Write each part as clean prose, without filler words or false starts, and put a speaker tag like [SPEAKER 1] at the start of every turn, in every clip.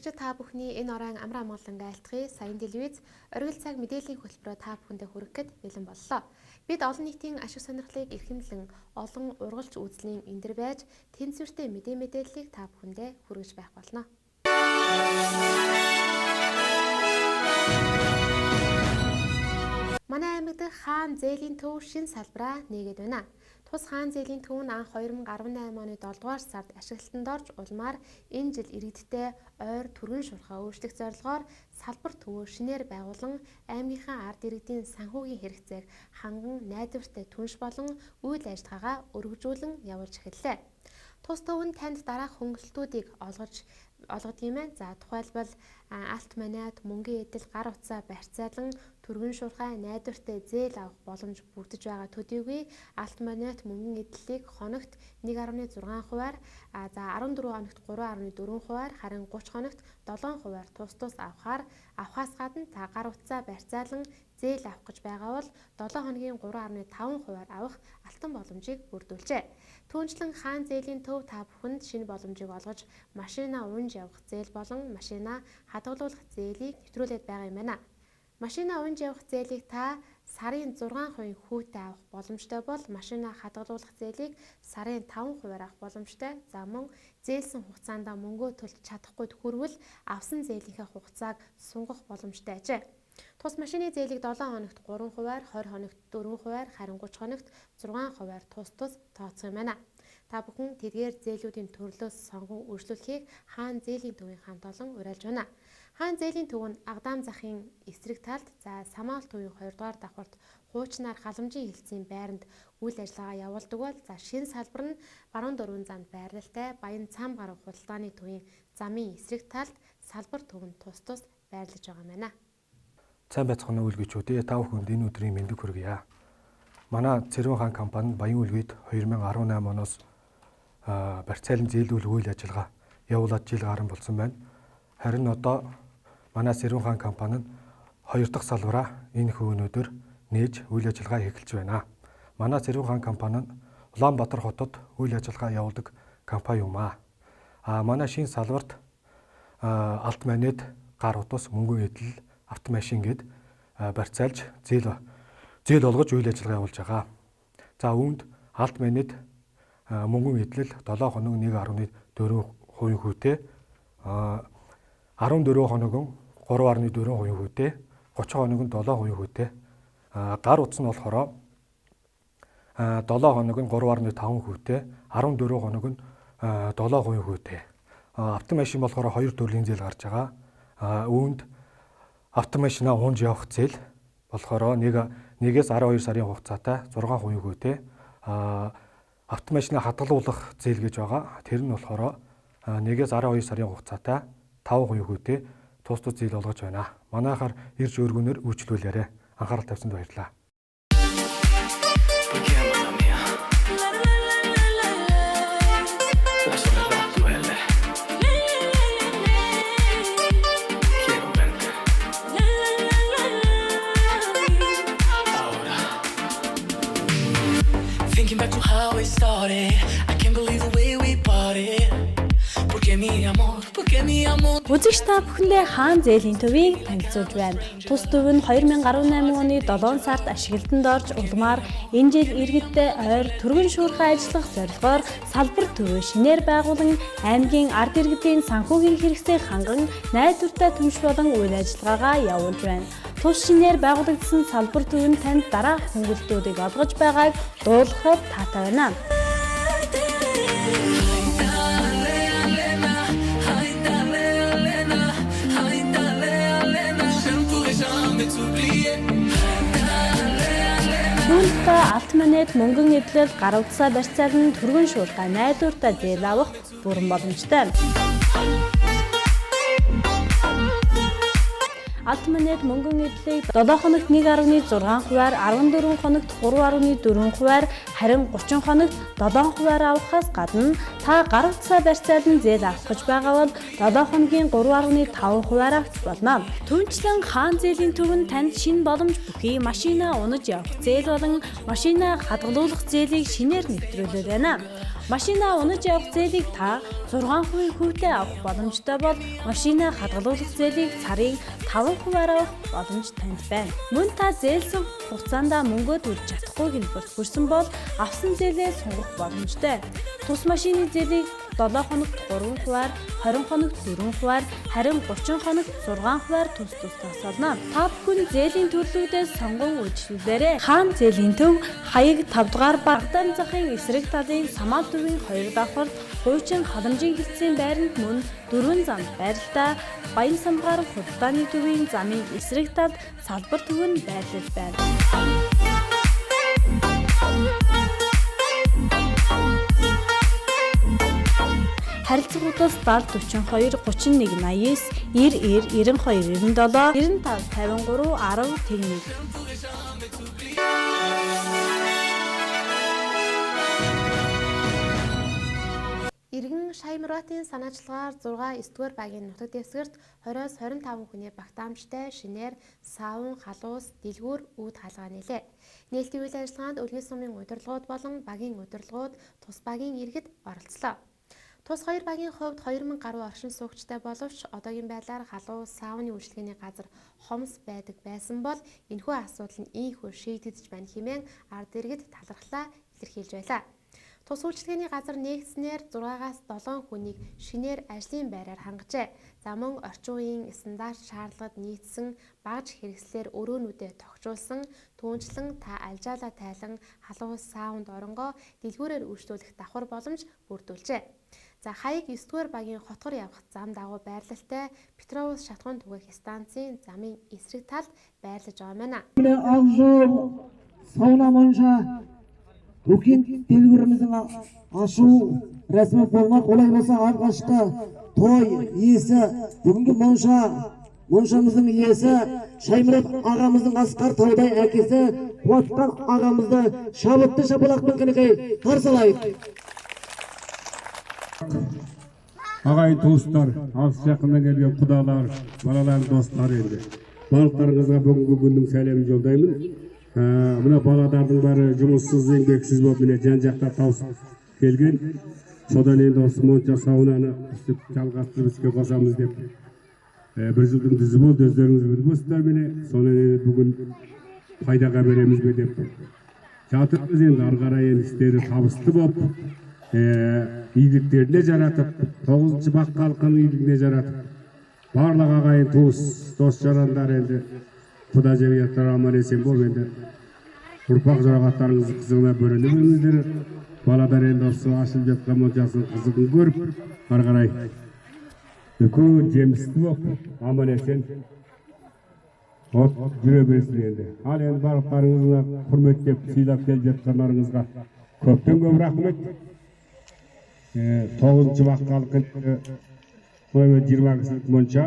[SPEAKER 1] Сонсогчид та бүхний энэ орон амар амгалан айлтгая. Саяын телевиз оргил цаг мэдээллийн хөтөлбөрөөр та бүхэндээ хүрэхэд бэлэн боллоо. Бид олон нийтийн ашиг сонирхлыг эрхэмлэн олон ургалж үзлийн эндэр байж тэнцвэртэй мэдээллийг та бүхэндээ хүргэж байх болно. Манай аймаг дахь хаан зээлийн төв шинэ салбараа нээгээд байна. Тус хаан зээлийн төв нь анх 2018 оны 7 дугаар сард ашиглалтанд орж улмаар энэ жил иргэдтэй ойр түргэн шуурхаа өөрчлөх зорилгоор салбар төвөө шинээр байгуулан аймгийнхаа ард иргэдийн санхүүгийн хэрэгцээг ханган найдвартай түнш болон үйл ажиллагаагаа өргөжүүлэн явуулж эхэллээ. Тус төв нь танд дараах хөнгөлөлтүүдийг олгодог юм байна. За тухайлбал алт маниад, мөнгөний эдэл, гар утсаа барьцаалан түргэн шуурхай найдвартай зээл авах боломж бүрдэж байгаа төдийгүй алт маниад мөнгөний эдлийг хоногт 1.6 хувиар, за 14 хоногт 3.4 хувиар, харин 30 хоногт 7 хувиар тус авахаас гадна та гар утсаа барьцаалан зээл авах гэж байгаа бол 7 хоногийн 3.5 хувиар авах алтан боломжийг бүрдүүлжээ. Түүнчлэн хаан зээлийн төв та бүхэнд шинэ боломжийг олгож машина унж явах зээл болон машина хадгалуулах зээлийг нэвтрүүлээд байгаа юм байна. Машина унж явах зээлийг та сарын 6% хүүтэй авах боломжтой бол машина хадгалуулах зээлийг сарын 5% авах боломжтой. За мөн зээлсэн хугацаанд мөнгөө төлж чадахгүй хүрвэл авсан зээлийнхээ хугацааг сунгах боломжтой ажээ. Тус машины зээлийг 7 хоногт 3%-аар, 20 хоногт 4%-аар, харин 30 хоногт 6%-аар тус тооцох юм байна. Та бүхэн тэдгээр зээлүүдийн төрлөөс сонгон үйлчлүүлэхийг хаан зээлийн төвийн хамт олон уриалж байна. Хаан зээлийн төв нь Агдаам захын эсрэг талд, за Самаал төвийн 2 дугаар давхарт хуучнаар халамжийн хилцээний байранд үйл ажиллагаа явуулдаг бол за шинэ салбар нь баруун дөрвөн замд байрлалтай Баян цам гараг худалдааны төвийн замын эсрэг талд салбар төв нь тус байрлаж байгаа юм байна.
[SPEAKER 2] Сайн байцгаана үлгичүүдээ та бүхэнд энэ өдрийн мэндийг хүргье. Манай Цэрвэн хаан компани Баян үлгийд 2018 оноос барьцаалан зээлдүүлэх үйл ажиллагаа явуулаад жил гарсан болсон байна. Харин одоо манай Цэрвэн хаан компани нь 2 дахь салбараа энэ өдөр нээж үйл ажиллагаа эхэлж байна. Манай Цэрвэн хаан компани нь Улаанбаатар хотод үйл ажиллагаа явуулдаг компани юм аа. Манай шинэ салбарт алт маниад, гар утас, мөнгөний эдэл, автомашин гээд барьцаалж зээл олгож үйл ажиллагаа явуулж байгаа. За үүнд алт маниад мөнгөний эдлэл 7 хоног 1.4% хүүтэй, 14 хоног 3.4% хүүтэй, 30 хоног 7% хүүтэй, гар утас нь болохоор 7 хоног 3.5 хүүтэй, 14 хоног 7% хүүтэй. Автомашин болохоор 2 төрлийн зээл гарч байгаа. Үүнд автомашина унж явах зээл болохоор 1-ээс 12 сарын хугацаатай 6% хүүтэй. Автомашина хадгалуулах зээл гэж байгаа. Тэр нь болохоор 1-ээс 12 сарын хугацаатай 5% хүүтэй тус зээл олгож байна. Манайхаар ирж өргөнөөр үйлчлүүлээрэй. Анхаарал тавьсанд баярлалаа.
[SPEAKER 3] Thinking back to how it started, I can't believe the way we parted. Porque mi amor.
[SPEAKER 4] Үзэгч та бүхэндээ хаан зээлийн төвийг танилцуулж байна. Тус төв нь 2018 оны 7 сард ашиглалтанд орж улмаар энэ жил иргэдтэй ойр түргэн шуурхай ажиллах зорилгоор салбар төвөө шинээр байгуулан аймгийн ард иргэдийн санхүүгийн хэрэгцээг ханган найдвартай түнш болон үйл ажиллагаагаа явуулж байна. Тус шинээр байгуулагдсан салбар төв нь танд дараах хөнгөлөлтүүдийг олгож байгааг дуулгахад таатай байна. Түүнтэй алт маниад мөнгөний эдлэл, гар утсаа барьцаалан түргэн шуурхай найдвартай зээл авах бүрэн боломжтой. Алт маниад мөнгөний эдлийг 7 хоногт 1.6%-аар, 14 хоногт 3.4%-аар, харин 30 хоногт 7%-аар авахаас гадна та гар утсаа барьцаалан зээл авах гэж байгаа бол 7 хоногийн 3.5%-аар авч болно. Түүнчлэн хаан зээлийн төв нь танд шинэ боломж бүхий машина унаж явах зээл болон машина хадгалуулах зээлийг шинээр нэвтрүүлээд байна. Машина унаж явах зээлийг та 6% хөвтэй авах боломжтой бол машина хадгалуулах зээлийг сарын 5%-аар авах боломж танд байна. Мөн та зээлсэн хугацаанд мөнгөө төлж чадахгүй хэлбэрт хүрсэн бол авсан зээлээ сунгах боломжтой. Тус машины зээлийг 7 хоногт 3%-аар, 20 хоногт 4%-аар, харин 30 хоногт 6%-аар тус тусгаас олно. Та бүхэн зээлийн төрлүүдээс сонгон үйлчлүүлээрэй. Хаан зээлийн төв хаяг 5 дугаар Багдам захын эсрэг талын Самал төвийн 2 давхарт хуучин халамжийн хэлтсийн байранд мөн 4 замд байралтай Баян самгаар худалдааны төвийн замын эсрэг талд салбар төв нь байрлал байна. Харилцагуудаас 70 42 31 89 90 92 97 95 53 10 техник.
[SPEAKER 1] Иргэн Шаймратын санаачлагаар 6-9-р багийн нутаг дэвсгэрт 20-с 25 хүний багтаамжтай шинээр савн, халуус, дэлгүүр, үүд хаалгаа нээлээ. Нээлтийн үйл ажиллагаанд өлгийн сумын удирдлагууд болон багийн удирдлагууд тус багийн иргэд оролцлоо. Тус 2 багийн хувьд 2000 гаруй оршин суугчтай боловч одоогийн байдлаар халуус, савны үйлчлэгээний газар хомс байдаг байсан бол энэхүү асуудал нь ийхүү шийдэгдэж байна хэмээн ард иргэд талархлаа илэрхийлж байлаа. Тус үйлчлэгээний газар нэгдснээр 6-аас 7 хүнийг шинээр ажлын байраар хангажээ. За мөн орчин үеийн стандарт шаардлагад нийцсэн багж хэрэгслээр өрөөнүүдэд тогтжуулсан түүнчлэн та альжаалаа тайлан халуус саунд оронгоо дэлгүүрээр үйлчлүүлэх давхар боломж бүрдүүлжээ. За хаяг 9-р багийн хотгор явах зам дагуу байрлалтай Петровс шатхуун түгээх станцын замын эсрэг талд байрлаж байгаа юм.
[SPEAKER 5] Сауна монша Бүкин дэлгүүріміздің ашу рәсімі болмақ, олай болса алғашқы той иесі, бүгінгі моншамыздың иесі, Шаймұрат ағамыздың Асқар Таудай әкесі, Қуатқан ағамызды шабытты шапалақпен кінекей қарсы алайық.
[SPEAKER 6] Ағайын туыстар, алыс жақыннан келген құдалар, балалар, достар енді. Барлықтарыңызға бүгінгі күннің сәлемін жолдаймын. Мына баладардың бәрі жұмыссыз, еңбексіз болып міне жан-жақта тауысып келген. Содан енді осы монша саунаны істеп жалғастырып іске қосамыз деп бір жылдың жүзі болды, өздеріңіз біліп отырсыздар міне. Содан енді бүгін пайдаға береміз бе деп жатырмыз. Енді ары қарай енді істері табысты болып, игіліктеріне жаратып, 9-шы бақ халқының игілігіне жаратып, барлық ағайын туыс, дос жарандар енді Құда жебияттар аман есен бол, енді ұрпақ жұрағаттарыңыздың қызығына бөріне біліңіздер. Баладар енді осы ашылып жатқан моншасының қызығын көріп, ары қарай үлкен жемісті болып, аман есен жүре берсін енді. Ал енді барлықтарыңызға құрметтеп, сыйлап келіп жатқандарыңызға көптен көп рахмет. 9-шы бақ халқы 20 кісілік монша,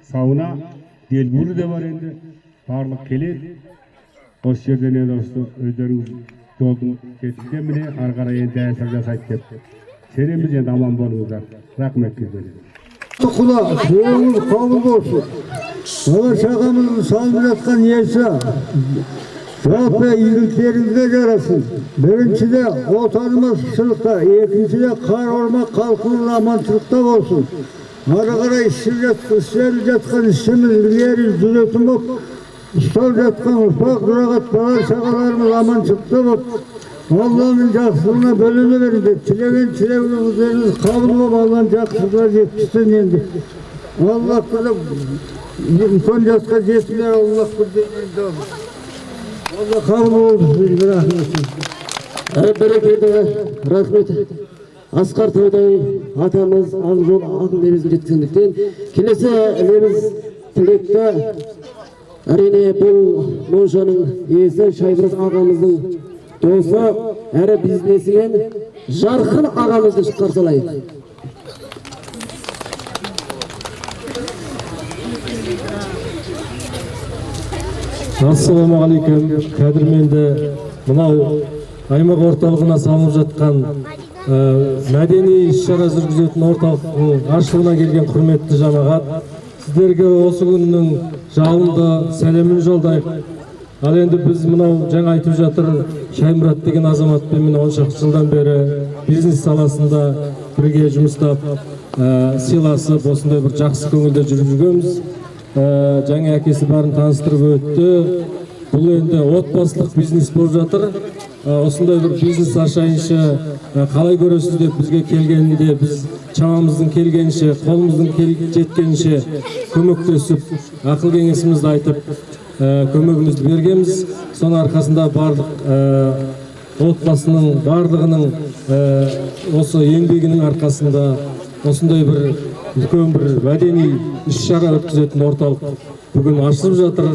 [SPEAKER 6] сауна, делгүрі де бар енді. Барлық келеді. Осы жерден енді осы өздеріңіз жолдың кеткен міне ары қарай енді әсір жасайды деп сенеміз. Енді аман болыңыздар. Рахмет келдіңіздер.
[SPEAKER 5] Құда, жолыңыз қабыл болсын. Ағаш ағамыздың салынып жатқан иесі жалпы игіліктеріңізге жарасын. Біріншіде отанымыз шылықта, екіншіде қар ормақ халқының аманшылықта болсын. Ары қарай істеліп жатқан ішіміз ілгері жүретін болып, ұстап жатқан ұрпақ жұрағат бала шағаларымыз аманшылықта болып, Алланың жақсылығына бөліне беріңдер. Тілеген тілеуіңіздеріңіз қабыл болып, Алланың жақсылығына жеткізсін енді. Алла күліп, үлкен жасқа жетіңдер, Алла күлден. Алла қабыл болсын, рахмет. Бәрекелді, рахмет. Асқар Таудай атамыз ағын лебізін жеткізгендіктен келесі лебіз тілекті әрине бұл моншаның иесі Шаймұрат ағамыздың досы әрі бизнесімен Жарқын ағамызды қарсы алайық.
[SPEAKER 7] Ассалаумағалейкум, қадірменді мынау аймақ орталығына салынып жатқан мәдени іс-шара жүргізетін орталықтың ашылуына келген құрметті жамағат, сіздерге осы күннің жалынды сәлемін жолдайық. Ал енді біз мынау жаңа айтып жатыр Шаймұрат деген азаматпен міне 10 шақты жылдан бері бизнес саласында бірге жұмыстап, сыйласып, осындай бір жақсы көңілде жүріп жүргенбіз. Жаңа әкесі барын таныстырып өтті. Бұл енді отбасылық бизнес болып жатыр. Осындай бір бизнес ашайыншы қалай көресіз деп бізге келгенде біз шамамыздың келгенше, қолымыздың жеткенше көмектесіп, ақыл кеңесімізді айтып, көмегімізді бергенбіз. Соның арқасында барлық отбасының барлығының осы еңбегінің арқасында осындай бір үлкен бір мәдени іс-шара өткізетін орталық бүгін ашылып жатыр.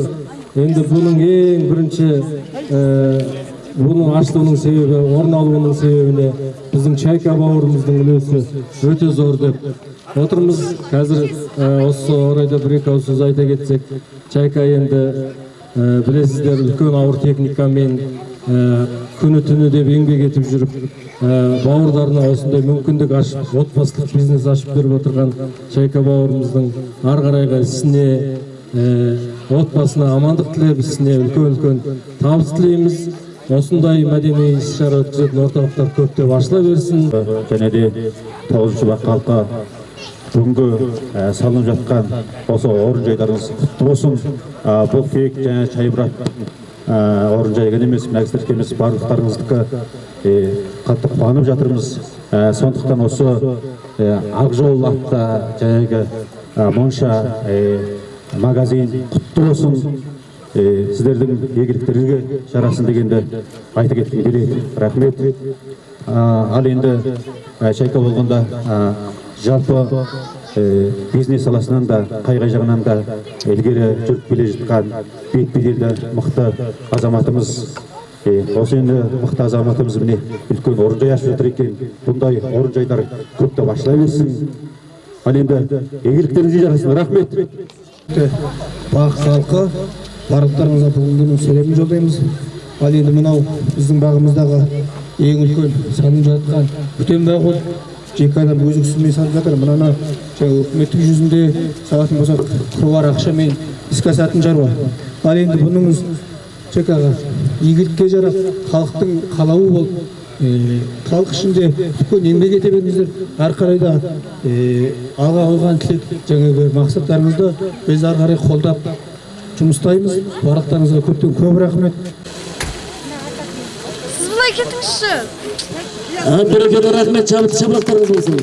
[SPEAKER 7] Енді бұның ең бірінші бұның ашылуының себебі, орын алуының себебіне біздің Чайка бауырымыздың үлесі өте зор деп отырмыз. Қазір осы орайда бір-екі ауыз сөз айта кетсек, Чайка енді білесіздер үлкен ауыр техникамен күні-түні деп еңбек етіп жүріп, бауырдарына осындай мүмкіндік ашып, отбасылық бизнес ашып беріп отырған Чайка бауырымыздың ары қарайғы ісіне, отбасына амандық тілеп, ісіне үлкен табыс тілейміз. Осындай мәдени іс-шара өткізетін орталықтар көптеп ашыла берсін.
[SPEAKER 8] Және де 9-шы халыққа бүгінгі салынып жатқан осы орынжайларыңыз құтты болсын. Бұл тек және Шаймұрат орынжайы ғана емес, мәгістер емес, барлықтарыңыздікі қатты қуанып жатырмыз. Сондықтан осы Ақжол атты жаңағы монша магазин құтты болсын. Сіздердің игіліктеріңізге жарасын дегенді айта кеткім келеді. Рахмет. Ал енді Чайка болғанда жалпы бизнес саласынан да, қай жағынан да ilgari жүріп келе жатқан бет-беделді мықты азаматымыз. Осы енді мықты азаматымыз міне үлкен орынжай ашып жатыр екен. Бұндай орынжайлар көптеп ашыла берсін. Ал енді игіліктеріңізге жарасын. Рахмет.
[SPEAKER 5] Бақ халқы, барлықтарыңызға бүгінгі сәлемін жолдаймыз. Ал енді мынау біздің бағымыздағы ең үлкен салынып жатқан бүтен бақ ол. Жеке адам өзіксізмей салып жатыр. Мынаны үкіметтік жүзінде сағатын болсақ қыруар ақшамен іске асатын шаруа. Ал енді бұныңыз Чайкаға игілікке жарап, халықтың қалауы болып, халық ішінде үлкен еңбек ете беріңіздер. Ары қарай да алға қойған тілек жаңағы мақсаттарыңызды біз ары қарай қолдап жұмыстаймыз. Барлықтарыңызға көп рахмет.
[SPEAKER 9] Сіз былай кетіңізші.
[SPEAKER 7] Берекелі рахмет, шабақтарыңыз болсын.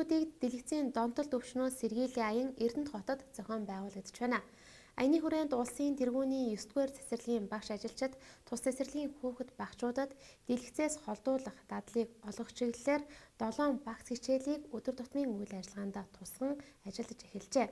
[SPEAKER 1] хүүхдүүдийг дэлгэцийн донтол өвчнөөс сэргийлэх аян Эрдэнэт хотод зохион байгуулагдаж байна. Аяны хүрээнд улсын тэргүүний 9-р цэцэрлэгийн багш ажилчид тус цэцэрлэгийн хүүхэд багчуудад дэлгэцээс холдуулах дадлыг олгох чиглэлээр 7 багц хичээлийг өдөр тутмын үйл ажиллагаанд тусган ажиллаж эхэлжээ.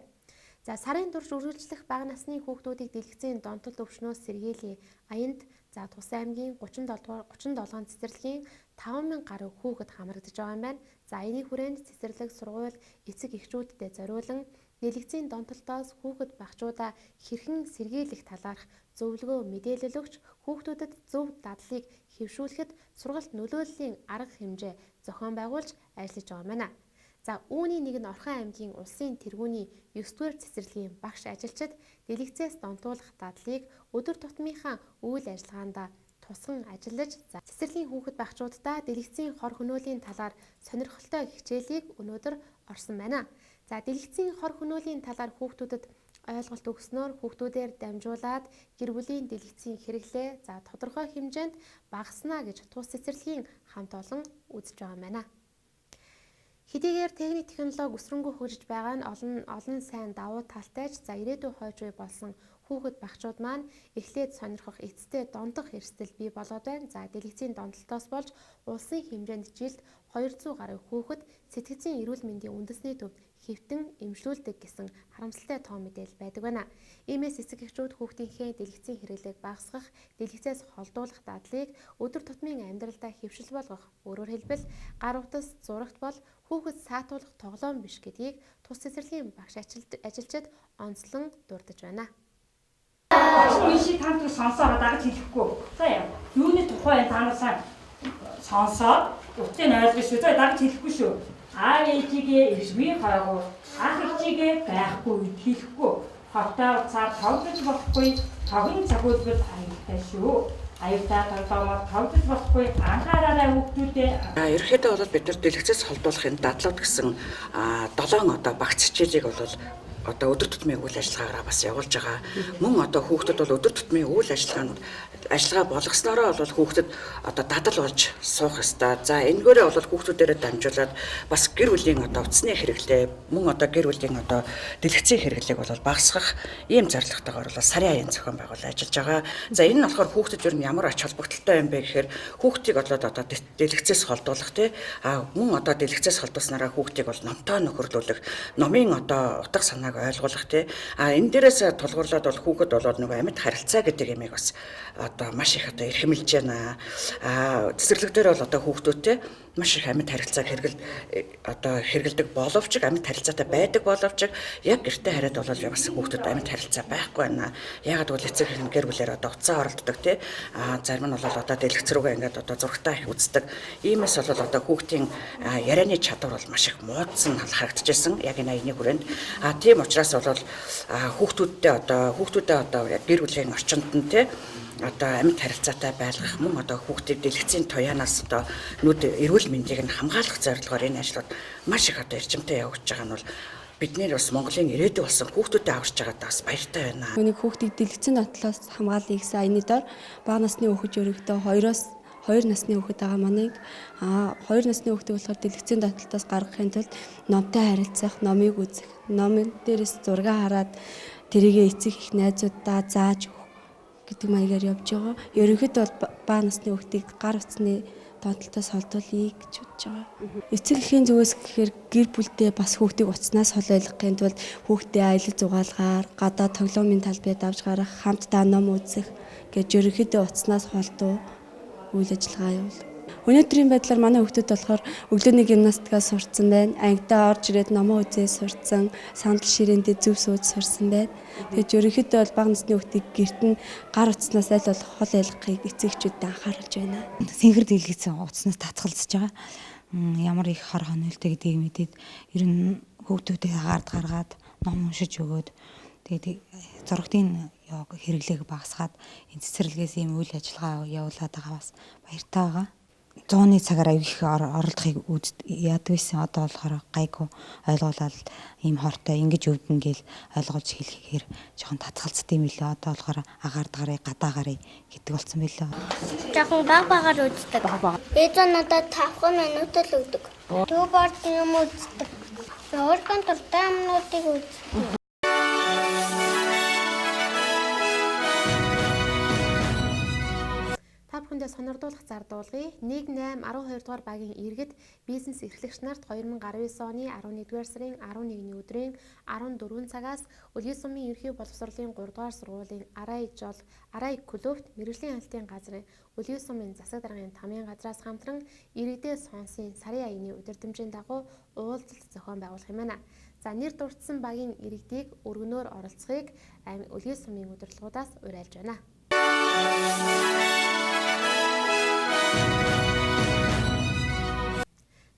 [SPEAKER 1] За сарын турш үргэлжлэх бага насны хүүхдүүдийг дэлгэцийн донтол өвчнөөс сэргийлэх аянд Тус аймгийн 37 цэцэрлэгийн 5,000 гаруй хүүхэд хамрагдаж байгаа юм байна. За аяны хүрээнд цэцэрлэг сургууль эцэг эхчүүдэд зориулан дэлгэцийн донтолтоос хүүхэд багчуудаа хэрхэн сэргийлэх талаарх зөвлөгөө мэдээлэл өгч хүүхдүүдэд зөв дадлыг хэвшүүлэхэд сургалт нөлөөллийн арга хэмжээ зохион байгуулж ажиллаж байгаа юм байна. За үүний нэг нь Орхон аймгийн улсын тэргүүний 9-р цэцэрлэгийн багш ажилчид дэлгэцээс донтуулах дадлыг өдөр тутмынхаа үйл ажиллагаанд тусган ажиллаж цэцэрлэгийн хүүхэд багчуудаа дэлгэцийн хор хөнөөлийн талаар сонирхолтой хичээлийг өнөөдөр орсон байна. За дэлгэцийн хор хөнөөлийн талаар хүүхдүүдэд ойлголт өгснөөр хүүхдүүдээр дамжуулаад гэр бүлийн дэлгэцийн хэрэглээ тодорхой хэмжээнд багаснаа гэж тус цэцэрлэгийн хамт олон үзэж байгаа юм байна. Хэдийгээр техник технологи өсрөнгөө хөгжиж байгаа нь олон сайн давуу талтай ч ирээдүйн хойж үе болсон хүүхэд багчууд маань эхлээд сонирхох эцтэй дондох эрсдэл бий болоод байна. За дэлгэцийн донтолтоос болж улсын хэмжээнд жилд 200 гаруй хүүхэд сэтгцийн эрүүл мэндийн үндэсний төвд хэвтэн эмчлүүлдэг гэсэн харамсалтай тоо мэдээлэл байдаг байна. Иймээс эцэг эхчүүд хүүхдийнхээ дэлгэцийн хэрэглээг багасгах, дэлгэцээс холдуулах дадлыг өдөр тутмын амьдралдаа хэвшил болгох, өөрөөр хэлбэл гар утас зурагт бол хүүхэд саатуулах тоглоом биш гэдгийг тус цэцэрлэгийн багш ажилчид онцлон дурдж байна.
[SPEAKER 9] Ийшээ танд сонсоод дагаж хэлэхгүй. За яа. Юуны тухай та нар сонсоод утгыг ойлгох шүү. За дагаж хэлэхгүй шүү. Аав ээжигээ ирсвийн хойгоо ах ээжигээ байхгүй хэлэхгүй. Хотоо цаар тоглож болохгүй. Тоглоом цагуудад аюултай шүү. Аюултай тоглоомоор тоглож болохгүй. Анхаараарай хүүхдүүдээ.
[SPEAKER 10] Ерөнхийдөө бол бид нар дэлгэцээс холдуулахын дадлууд гэсэн 7 багц хичээлийг бол өдөр тутмын үйл ажиллагаагаар бас явуулж байгаа. Мөн хүүхдүүд бол өдөр тутмын үйл ажиллагаа болгоснороо бол хүүхдэд дадал болж суух ёстой. За энэгээрээ бол хүүхдүүдээрээ дамжуулаад бас гэр бүлийн утасны хэрэглээ, мөн гэр бүлийн дэлгэцийн хэрэглээг бол багасгах ийм зорилготойгоор бол сарын аян зохион байгуулалт ажиллаж байгаа. За энэ нь болохоор хүүхдэд ер нь ямар ач холбогдолтой юм бэ гэхээр хүүхдийг дэлгэцээс холдуулах мөн дэлгэцээс холдуулснараа хүүхдийг бол номтой нөхөрлүүлэх, номын утга санааг ойлгуулах энэ дээрээс тулгуурлаад бол хүүхэд бол нөгөө амьд харилцаа гэдэг юмыг бас маш их эрхэмлж байна. Цэцэрлэг дээр бол хүүхдүүдтэй маш их амьд харилцааг хэрэгэлдэг боловч амьд харилцаатай байдаг боловч яг гэртээ хараад бол бас хүүхдүүд амьд харилцаа байхгүй байна. Ягаад гэвэл эцэг эх гэр бүлээр уцаа оролддог зарим нь бол дэлгэц рүүгээ ингээд зургатаа их үздэг. Иймээс бол хүүхдийн ярианы чадвар бол маш их муудсан харагдчихсан. Яг энэ аяны хүрээнд тийм учраас бол хүүхдүүдтэй гэр бүлийн орчинд нь амьд харилцаатай байлгах мөн хүүхдийн дэлгэцийн туяанаас эрүүл мэндийг нь хамгаалах зорилгоор энэ ажлууд маш их эрчимтэй явагдаж байгаа нь бол бидний бас Монголын ирээдүй болсон хүүхдүүдэд аварч байгаадаа бас баяртай байна.
[SPEAKER 11] Үүнийг хүүхдийг дэлгэцийн нотлоос хамгаалъя гэсэн аяны дор бага насны хүүхэд өргөдөө 2 насны хүүхэд байгаа манайг 2 насны хүүхдийг болохоор дэлгэцийн нотлолтоос гаргахын тулд номтой харилцах, номыг үзэх, номын дээрээс зураг хараад тэрийгэ эцэг их найзуудаа зааж гэдэг маягаар явж байгаа. Ерөнхийдөө бол бага насны хүүхдийг гар утасны донтолтоос холдуулъя гэж бодож байгаа. Эцэг эхийн зүгээс гэхээр гэр бүлдээ бас хүүхдийг утаснаас хол ойлгохын тулд хүүхдээ аялал зугаалгаар, гадаа тоглоомын талбайд авч гарах, хамтдаа ном үзэх гэж ерөнхийдөө утаснаас холдуу үйл ажиллагаа явуул. Өнөөдрийн байдлаар манай хүүхдүүд болохоор өглөөний гимнастикаас сурцсан байна. Ангидаа орж ирээд номоо үзээ сурцсан, сандал ширээндээ зөв сууж сурсан байна. Тэгээд ерөнхийдөө бол бага насны хүүхдийг гэрт нь гар утаснаас аль болох хол ялгахыг эцэгчүүдэд анхааруулж байна.
[SPEAKER 12] Сэнхэр дэлгэцэн утаснаас татгалзаж байгаа. Ямар их хор хонолтой гэдгийг мэдээд ер нь хүүхдүүдээ гаргаад ном уншиж өгөөд тэгээд зургтын хэрэглээг багасгаад энэ цэцэрлэгээс ийм үйл ажиллагаа явуулаад байгаа бас баяртай байгаа. 100-ны цагаар аяг их оролдохыг яадаг байсан. Одоо болохоор гайгүй ойлгуулаад ийм хортой ингэж өвдөн гэл ойлгуулж хэлэхээр жоохон татгалцд юм билээ. Одоо болохоор агаард гарыг гадаа гарыг гэдэг болсон билээ.
[SPEAKER 13] Жоохон багаар үздэг. Ээж надад 5 минут л өгдөг. Төв борд юм үздэг. Өөрийнхөө дуртай юмнуудыг үздэг.
[SPEAKER 1] Та бүхэндээ сонирдуулах зардуулгыг 1-8-12 дугаар багийн иргэд бизнес эрхлэгч нарт 2019 оны 11-р сарын 11-ний өдрийн 14 цагаас Үлгий сумын ерхий боловсролын 3 дугаар сургуулийн Арай клубт мэргэжлийн хяналтын газрын Үлгий сумын засаг даргын тамийн газраас хамтран иргэдээ сонсын сарын аяны удирдамжийн дагуу уулзалт зохион байгуулах юм байна. За нэр дурдсан багийн иргэдийг өргөнөөр оролцохыг Үлгий сумын удирдлагуудаас уриалж байна.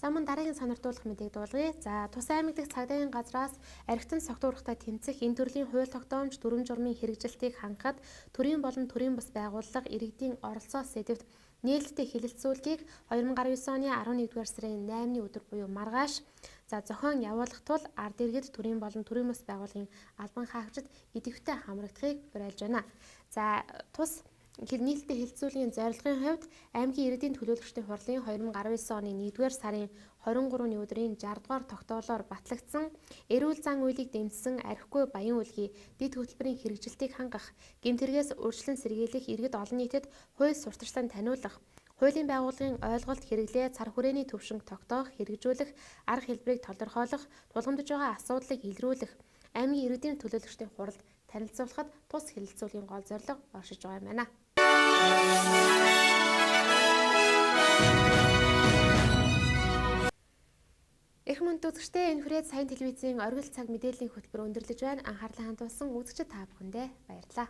[SPEAKER 1] За мөн дараагийн сонирдуулах мэдээг дуулгая. За Тус аймаг дахь цагдаагийн газраас архитан согтуурхтай тэмцэх энэ төрлийн хууль тогтоомж дүрм журмын хэрэгжилтийг хангахад төрийн болон төрийн бус байгууллага иргэдийн оролцоо сэдвт нээлттэй хэлэлцүүлгийг 2019 оны 11-р сарын 8-ны өдөр буюу маргааш зохион явуулах тул ард иргэд төрийн болон төрийн бус байгууллагын албан хаагчид идэвхтэй хамрагдахыг уриалж байна. За тус нээлттэй хэлэлцүүлгийн зорилгын хувьд аймгийн иргэдийн төлөөлөгчдийн хурлын 2019 оны 1-р сарын 23-ны өдрийн 60 дугаар тогтоолоор батлагдсан эрүүл зан үйлийг дэмжсэн архигүй баян үлгий дэд хөтөлбөрийн хэрэгжилтийг хангах, гэмтэргээс өөрчлөн сэргийлэх, иргэд олон нийтэд хууль сурталчлан таниулах, хуулийн байгууллагын ойлголт хэрэглээ цар хүрээний төвшинг тогтоох, хэрэгжүүлэх, арга хэлбэрийг тодорхойлох, тулгамдж байгаа асуудлыг илрүүлэх, аймгийн иргэдийн төлөөлөгчдийн хуралд танилцуулахад тус хэлэлцүүлгийн гол зорилго оршиж байгаа юм байна. Их мэнд үзэгчдээ энэ хүрээд Сайн телевизийн оргил цаг мэдээллийн хөтөлбөр өндөрлөж байна. Анхаарлаа хандуулсан үзэгчид та бүхэндээ баярлалаа.